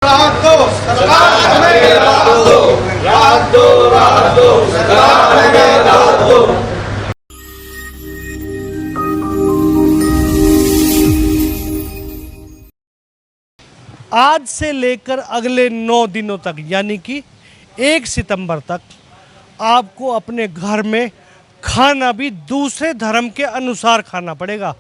राहत दो सरकार, हमें राहत दो, राहत दो, राहत दो सरकार, हमें राहत दो। आज से लेकर अगले 9 दिनों तक यानी कि 1 सितंबर तक आपको अपने घर में खाना भी दूसरे धर्म के अनुसार खाना पड़ेगा।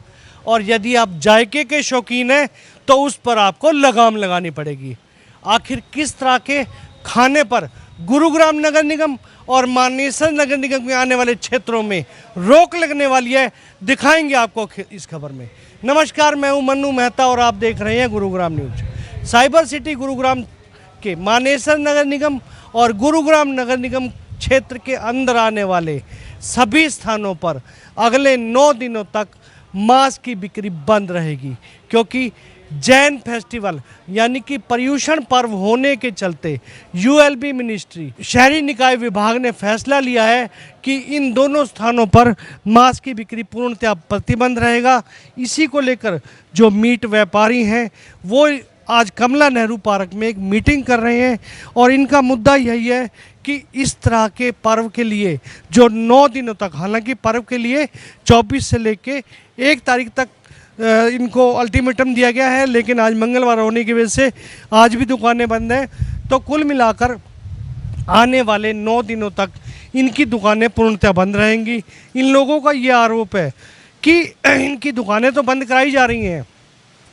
और यदि आप जायके के शौकीन हैं तो उस पर आपको लगाम लगानी पड़ेगी। आखिर किस तरह के खाने पर गुरुग्राम नगर निगम और मानेसर नगर निगम के आने वाले क्षेत्रों में रोक लगने वाली है, दिखाएंगे आपको इस खबर में। नमस्कार, मैं हूं मन्नू मेहता और आप देख रहे हैं Gurugram news. Cyber city Gurugram के मानेसर नगर निगम और गुरुग्राम नगर निगम क्षेत्र के अंदर आने वाले सभी स्थानों पर अगले 9 दिनों तक मांस की बिक्री बंद रहेगी, क्योंकि जैन फेस्टिवल यानी कि पर्युषण पर्व होने के चलते यूएलबी मिनिस्ट्री शहरी निकाय विभाग ने फैसला लिया है कि इन दोनों स्थानों पर मांस की बिक्री पूर्णतः प्रतिबंध रहेगा। इसी को लेकर जो मीट व्यापारी हैं वो आज कमला नेहरू पार्क में एक मीटिंग कर रहे हैं और इनका मुद्दा यही है कि इस तरह के पर्व के लिए जो 9 दिनों तक, हालांकि पर्व के लिए 24 से लेके 1 तारीख तक इनको अल्टीमेटम दिया गया है, लेकिन आज मंगलवार होने की वजह से आज भी दुकानें बंद हैं। तो कुल मिलाकर आने वाले 9 दिनों तक इनकी दुकानें पूर्णतः बंद रहेंगी। इन लोगों का ये आरोप है कि इनकी दुकानें तो बंद कराई जा रही हैं,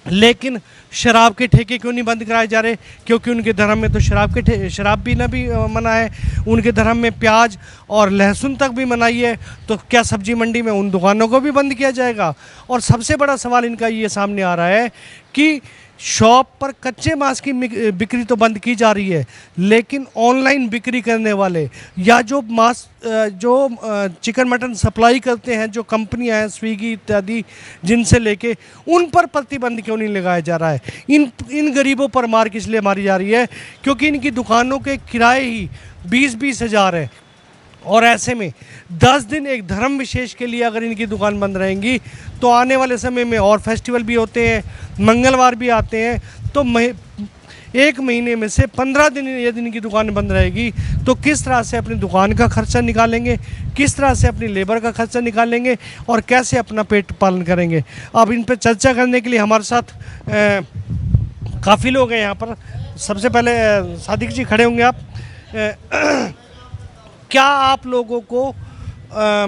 लेकिन शराब के ठेके क्यों नहीं बंद कराए जा रहे? क्योंकि उनके धर्म में तो शराब पीना भी मना है। उनके धर्म में प्याज और लहसुन तक भी मनाही है। तो क्या सब्जी मंडी में उन दुकानों को भी बंद किया जाएगा? और सबसे बड़ा सवाल इनका ये सामने आ रहा है कि शॉप पर कच्चे मांस की बिक्री तो बंद की जा रही है, लेकिन ऑनलाइन बिक्री करने वाले या जो चिकन मटन सप्लाई करते हैं, जो कंपनियां हैं स्विगी इत्यादि, जिनसे लेके उन पर प्रतिबंध क्यों नहीं लगाया जा रहा है? इन गरीबों पर मार किस लिए मारी जा रही है? क्योंकि इनकी दुकानों के किराए ही 20-20 हज़ार है। और ऐसे में 10 दिन एक धर्म विशेष के लिए अगर इनकी दुकान बंद रहेंगी तो आने वाले समय में और फेस्टिवल भी होते हैं, मंगलवार भी आते हैं, तो 1 महीने में से 15 दिन यदि इनकी दुकान बंद रहेगी तो किस तरह से अपनी दुकान का खर्चा निकालेंगे, किस तरह से अपनी लेबर का खर्चा निकालेंगे और कैसे अपना पेट पालन करेंगे? अब इन पर चर्चा करने के लिए हमारे साथ काफ़ी लोग हैं यहाँ पर। सबसे पहले सादिक जी खड़े होंगे आप। क्या आप लोगों को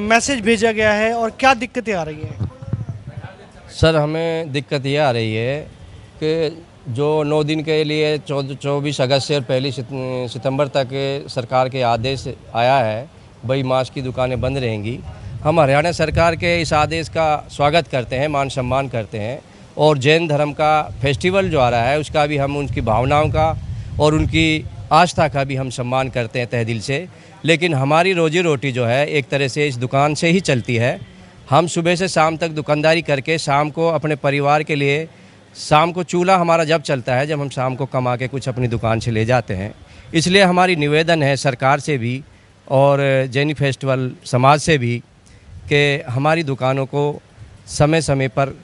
मैसेज भेजा गया है और क्या दिक्कतें आ रही हैं? सर, हमें दिक्कत ये आ रही है कि जो 9 दिन के लिए 24 अगस्त से और 1 सितंबर तक सरकार के आदेश आया है, भाई मांस की दुकानें बंद रहेंगी। हम हरियाणा सरकार के इस आदेश का स्वागत करते हैं, मान सम्मान करते हैं। और जैन धर्म का फेस्टिवल जो आ रहा है उसका भी हम उनकी भावनाओं का और उनकी आस्था का भी हम सम्मान करते हैं तहे दिल से। लेकिन हमारी रोजी रोटी जो है एक तरह से इस दुकान से ही चलती है। हम सुबह से शाम तक दुकानदारी करके शाम को अपने परिवार के लिए, शाम को चूल्हा हमारा जब चलता है जब हम शाम को कमा के कुछ अपनी दुकान से ले जाते हैं। इसलिए हमारी निवेदन है सरकार से भी और जैनी फेस्टिवल समाज से भी कि हमारी दुकानों को समय समय पर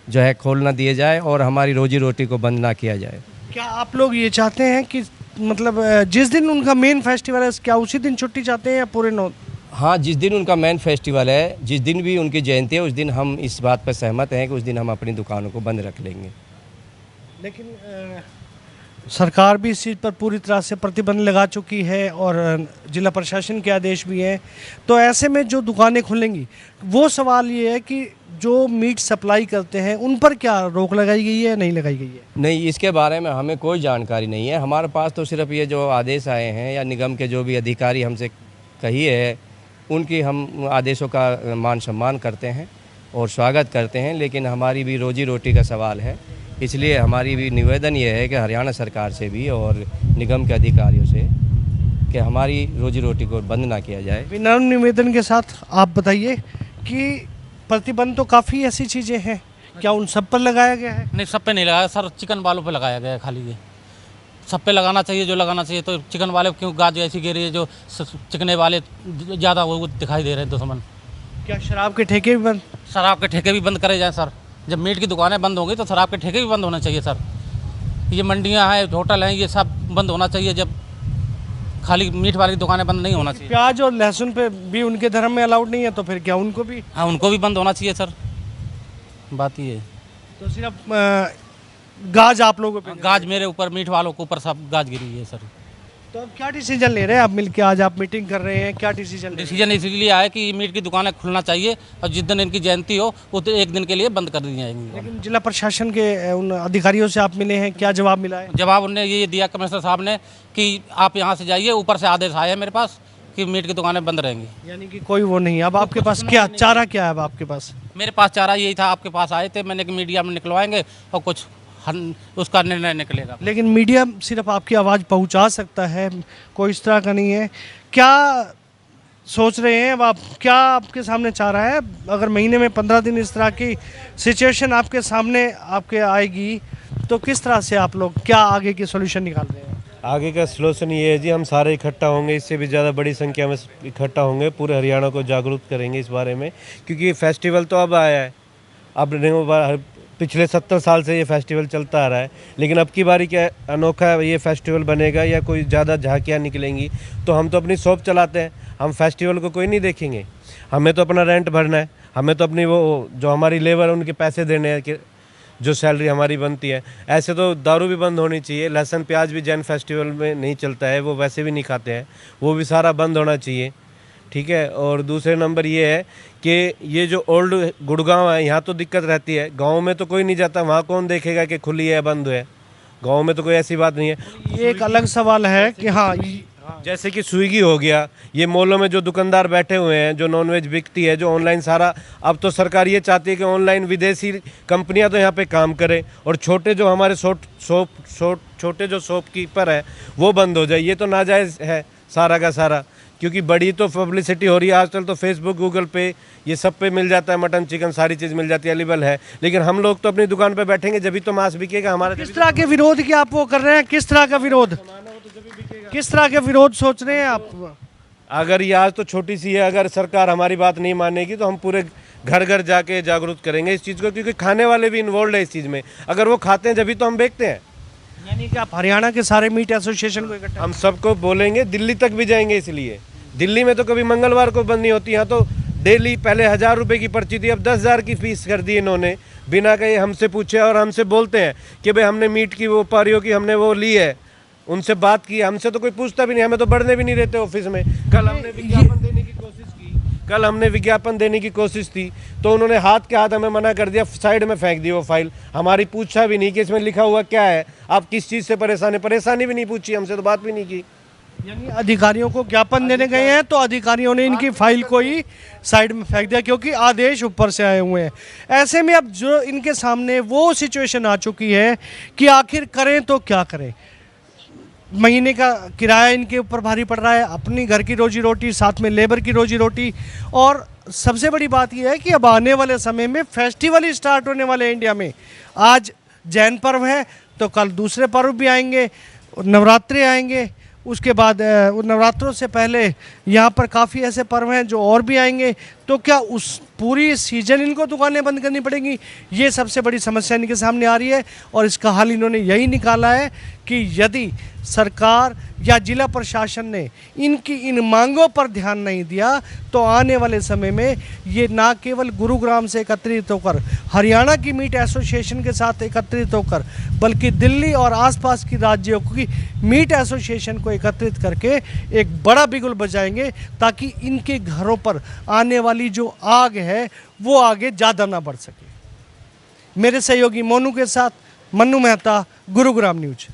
जो है खोलना दिया जाए और हमारी रोजी रोटी को बंद ना किया जाए। क्या आप लोग ये चाहते हैं कि मतलब जिस दिन उनका मेन फेस्टिवल है क्या उसी दिन छुट्टी चाहते हैं या पूरे 9? हाँ, जिस दिन उनका मेन फेस्टिवल है, जिस दिन भी उनकी जयंती है, उस दिन हम इस बात पर सहमत हैं कि उस दिन हम अपनी दुकानों को बंद रख लेंगे। लेकिन सरकार भी इस चीज़ पर पूरी तरह से प्रतिबंध लगा चुकी है और जिला प्रशासन के आदेश भी हैं। तो ऐसे में जो दुकानें खुलेंगी, वो सवाल ये है कि जो मीट सप्लाई करते हैं उन पर क्या रोक लगाई गई है या नहीं लगाई गई है? नहीं, इसके बारे में हमें कोई जानकारी नहीं है। हमारे पास तो सिर्फ ये जो आदेश आए हैं या निगम के जो भी अधिकारी हमसे कही है उनकी हम आदेशों का मान सम्मान करते हैं और स्वागत करते हैं। लेकिन हमारी भी रोजी रोटी का सवाल है, इसलिए हमारी भी निवेदन ये है कि हरियाणा सरकार से भी और निगम के अधिकारियों से कि हमारी रोजी रोटी को बंद ना किया जाए। विनम्र निवेदन के साथ आप बताइए कि प्रतिबंध तो काफ़ी ऐसी चीज़ें हैं, क्या उन सब पर लगाया गया है? नहीं, सब पे नहीं लगाया सर, चिकन वालों पे लगाया गया है खाली। ये सब पे लगाना चाहिए जो लगाना चाहिए। तो चिकन वाले क्यों गाज ऐसी गिर रही है, जो चिकने वाले ज़्यादा वो दिखाई दे रहे हैं दुश्मन। क्या शराब के ठेके भी बंद? शराब के ठेके भी बंद करे जाएँ सर। जब मीट की दुकानें बंद होंगी तो शराब के ठेके भी बंद होने चाहिए सर। ये मंडियां हैं, होटल हैं, ये सब बंद होना चाहिए। जब खाली मीट वाली दुकानें बंद नहीं होना चाहिए। प्याज और लहसुन पे भी उनके धर्म में अलाउड नहीं है, तो फिर क्या उनको भी? हाँ, उनको भी बंद होना चाहिए सर, बात ये है। तो सिर्फ गाज आप लोगों पे? गाज मेरे ऊपर, मीट वालों के ऊपर सब गाज गिरी है सर। तो अब क्या डिसीजन ले रहे हैं आप मिलके? आज आप मीटिंग कर रहे हैं, क्या डिसीजन? डिसीजन इसलिए आया कि मीट की दुकानें खुलना चाहिए और जिस दिन इनकी जयंती हो वो तो एक दिन के लिए बंद कर दी जाएंगी। लेकिन जिला प्रशासन के उन अधिकारियों से आप मिले हैं, क्या जवाब मिला है? जवाब उन्होंने ये दिया कमिश्नर साहब ने कि आप यहाँ से जाइए, ऊपर से आदेश आए हैं मेरे पास कि मीट की दुकानें बंद रहेंगी। यानी कि कोई वो नहीं। अब आपके पास क्या चारा क्या है? अब आपके पास? मेरे पास चारा यही था, आपके पास आए थे, मैंने कि मीडिया में निकलवाएंगे और कुछ उसका निर्णय निकलेगा। लेकिन मीडिया सिर्फ आपकी आवाज़ पहुंचा सकता है, कोई इस तरह का नहीं है। क्या सोच रहे हैं अब आप? क्या आपके सामने चाह रहा है? अगर महीने में 15 दिन इस तरह की सिचुएशन आपके सामने आपके आएगी तो किस तरह से आप लोग क्या आगे की सोल्यूशन निकाल रहे हैं? आगे का सलूशन ये है जी, हम सारे इकट्ठा होंगे, इससे भी ज़्यादा बड़ी संख्या में इकट्ठा होंगे, पूरे हरियाणा को जागरूक करेंगे इस बारे में। क्योंकि फेस्टिवल तो अब आया है, अब पिछले 70 साल से ये फेस्टिवल चलता आ रहा है, लेकिन अब की बारी क्या अनोखा ये फेस्टिवल बनेगा या कोई ज़्यादा झांकियाँ निकलेंगी। तो हम तो अपनी शॉप चलाते हैं, हम फेस्टिवल को कोई नहीं देखेंगे। हमें तो अपना रेंट भरना है, हमें तो अपनी वो जो हमारी लेबर है उनके पैसे देने हैं, कि जो सैलरी हमारी बनती है। ऐसे तो दारू भी बंद होनी चाहिए, लहसुन प्याज भी जैन फेस्टिवल में नहीं चलता है, वो वैसे भी नहीं खाते हैं, वो भी सारा बंद होना चाहिए। ठीक है। और दूसरे नंबर ये है कि ये जो ओल्ड गुड़गांव है, यहाँ तो दिक्कत रहती है, गांव में तो कोई नहीं जाता, वहाँ कौन देखेगा कि खुली है बंद है? गांव में तो कोई ऐसी बात नहीं है। ये एक अलग सवाल है कि हाँ, जैसे कि स्विगी हो गया, ये मॉलों में जो दुकानदार बैठे हुए हैं, जो नॉनवेज बिकती है, जो ऑनलाइन सारा, अब तो सरकार ये चाहती है कि ऑनलाइन विदेशी कंपनियां तो यहाँ पे काम करें और छोटे जो हमारे छोटे जो शॉपकीपर है वो बंद हो जाए। ये तो नाजायज़ है सारा का सारा, क्योंकि बड़ी तो पब्लिसिटी हो रही है आजकल, तो फेसबुक गूगल पे ये सब पे मिल जाता है, मटन चिकन सारी चीज़ मिल जाती है, अवेलेबल है। लेकिन हम लोग तो अपनी दुकान पे बैठेंगे जब भी तो मांस बिकेगा हमारा। किस तरह के विरोध की आप वो कर रहे हैं? किस तरह का विरोध, किस तरह के विरोध सोच रहे हैं आप? अगर ये आज तो छोटी सी है, अगर सरकार हमारी बात नहीं मानेगी तो हम पूरे घर घर जाके जागरूक करेंगे इस चीज़ को, क्योंकि खाने वाले भी इन्वॉल्व है इस चीज़ में। अगर वो खाते हैं जब तो हम बेचते हैं। यानी कि आप हरियाणा के सारे मीट एसोसिएशन को इकट्ठा? हम सबको बोलेंगे, दिल्ली तक भी जाएंगे। इसलिए दिल्ली में तो कभी मंगलवार को बंद नहीं होती, यहाँ तो डेली पहले 1000 रुपये की पर्ची थी, अब 10,000 की फीस कर दी इन्होंने, बिना कहे हमसे पूछे। और हमसे बोलते हैं कि भाई हमने मीट की वो व्यापारियों की हमने वो ली है, उनसे बात की, हमसे तो कोई पूछता भी नहीं, हमें तो बढ़ने भी नहीं देते ऑफिस में। कल हमने विज्ञापन देने की कोशिश थी तो उन्होंने हाथ के हाथ हमें मना कर दिया, साइड में फेंक दी वो फाइल, हमारी पूछा भी नहीं कि इसमें लिखा हुआ क्या है, आप किस चीज़ से परेशान है, परेशानी भी नहीं पूछी, हमसे तो बात भी नहीं की। यानी अधिकारियों को ज्ञापन देने गए हैं तो अधिकारियों ने इनकी फाइल को ही साइड में फेंक दिया, क्योंकि आदेश ऊपर से आए हुए हैं। ऐसे में अब जो इनके सामने वो सिचुएशन आ चुकी है कि आखिर करें तो क्या करें। महीने का किराया इनके ऊपर भारी पड़ रहा है, अपनी घर की रोजी रोटी, साथ में लेबर की रोजी रोटी, और सबसे बड़ी बात यह है कि अब आने वाले समय में फेस्टिवल ही स्टार्ट होने वाले हैं इंडिया में। आज जैन पर्व है तो कल दूसरे पर्व भी आएंगे, नवरात्रि आएंगे, उसके बाद नवरात्रों से पहले यहाँ पर काफ़ी ऐसे पर्व हैं जो और भी आएंगे। तो क्या उस पूरी सीजन इनको दुकानें बंद करनी पड़ेंगी? ये सबसे बड़ी समस्या इनके सामने आ रही है और इसका हल इन्होंने यही निकाला है कि यदि सरकार या जिला प्रशासन ने इनकी इन मांगों पर ध्यान नहीं दिया तो आने वाले समय में ये ना केवल गुरुग्राम से एकत्रित होकर, हरियाणा की मीट एसोसिएशन के साथ एकत्रित होकर, बल्कि दिल्ली और आसपास की राज्यों की मीट एसोसिएशन को एकत्रित करके एक बड़ा बिगुल बजाएंगे, ताकि इनके घरों पर आने वाली जो आग है वो आगे ज़्यादा ना बढ़ सके। मेरे सहयोगी मोनू के साथ मन्नू मेहता, गुरुग्राम न्यूज।